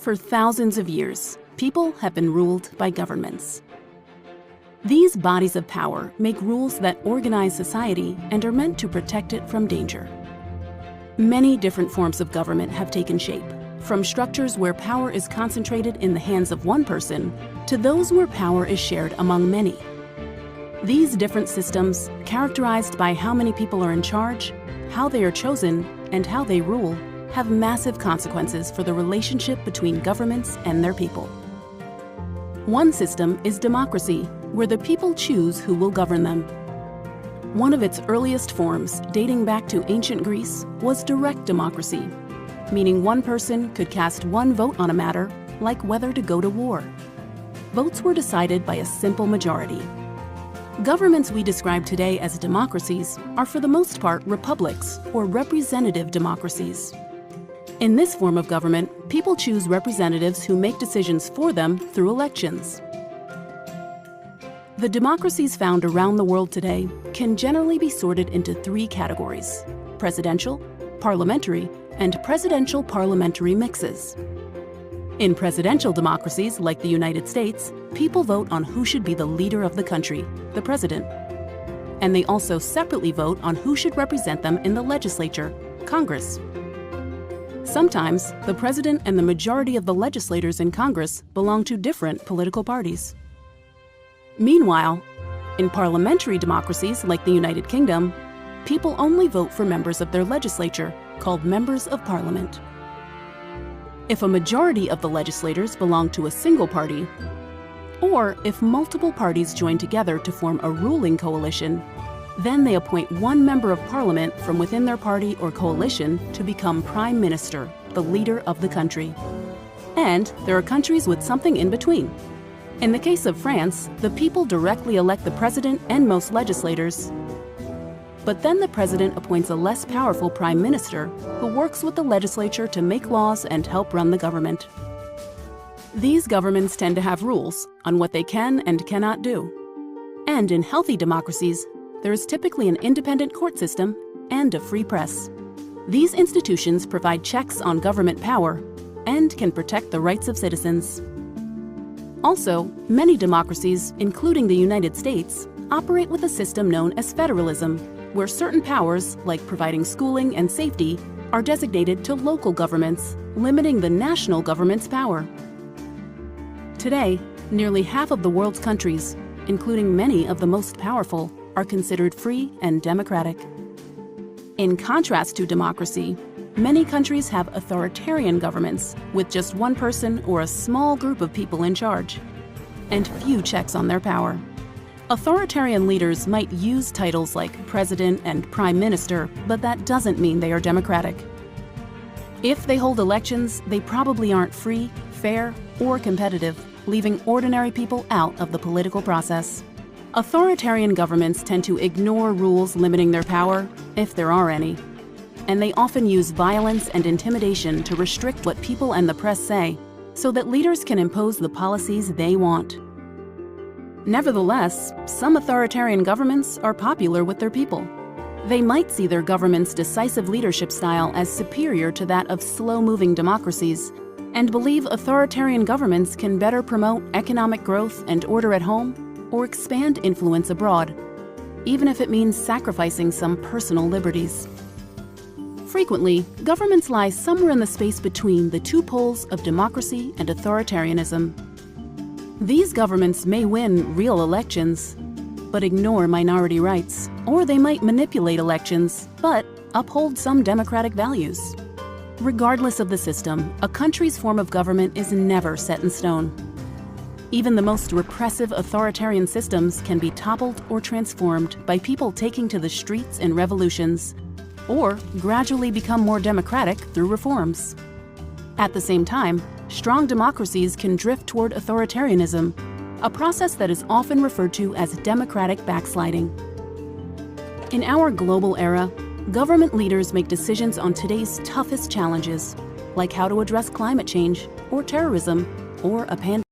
For thousands of years, people have been ruled by governments. These bodies of power make rules that organize society and are meant to protect it from danger. Many different forms of government have taken shape, from structures where power is concentrated in the hands of one person to those where power is shared among many. These different systems, characterized by how many people are in charge, how they are chosen, and how they rule, have massive consequences for the relationship between governments and their people. One system is democracy, where the people choose who will govern them. One of its earliest forms, dating back to ancient Greece, was direct democracy, meaning one person could cast one vote on a matter, like whether to go to war. Votes were decided by a simple majority. Governments we describe today as democracies are for the most part republics or representative democracies. In this form of government, people choose representatives who make decisions for them through elections. The democracies found around the world today can generally be sorted into three categories: presidential, parliamentary, and presidential-parliamentary mixes. In presidential democracies like the United States, people vote on who should be the leader of the country, the president. And they also separately vote on who should represent them in the legislature, Congress. Sometimes, the president and the majority of the legislators in Congress belong to different political parties. Meanwhile, in parliamentary democracies like the United Kingdom, people only vote for members of their legislature, called members of parliament. If a majority of the legislators belong to a single party, or if multiple parties join together to form a ruling coalition, then they appoint one member of parliament from within their party or coalition to become prime minister, the leader of the country. And there are countries with something in between. In the case of France, the people directly elect the president and most legislators. But then the president appoints a less powerful prime minister who works with the legislature to make laws and help run the government. These governments tend to have rules on what they can and cannot do. And in healthy democracies, there is typically an independent court system and a free press. These institutions provide checks on government power and can protect the rights of citizens. Also, many democracies, including the United States, operate with a system known as federalism, where certain powers, like providing schooling and safety, are designated to local governments, limiting the national government's power. Today, nearly half of the world's countries, including many of the most powerful, are considered free and democratic. In contrast to democracy, many countries have authoritarian governments with just one person or a small group of people in charge, and few checks on their power. Authoritarian leaders might use titles like president and prime minister, but that doesn't mean they are democratic. If they hold elections, they probably aren't free, fair, or competitive, leaving ordinary people out of the political process. Authoritarian governments tend to ignore rules limiting their power, if there are any. And they often use violence and intimidation to restrict what people and the press say, so that leaders can impose the policies they want. Nevertheless, some authoritarian governments are popular with their people. They might see their government's decisive leadership style as superior to that of slow-moving democracies, and believe authoritarian governments can better promote economic growth and order at home, or expand influence abroad, even if it means sacrificing some personal liberties. Frequently, governments lie somewhere in the space between the two poles of democracy and authoritarianism. These governments may win real elections, but ignore minority rights, or they might manipulate elections, but uphold some democratic values. Regardless of the system, a country's form of government is never set in stone. Even the most repressive authoritarian systems can be toppled or transformed by people taking to the streets in revolutions, or gradually become more democratic through reforms. At the same time, strong democracies can drift toward authoritarianism, a process that is often referred to as democratic backsliding. In our global era, government leaders make decisions on today's toughest challenges, like how to address climate change, or terrorism, or a pandemic.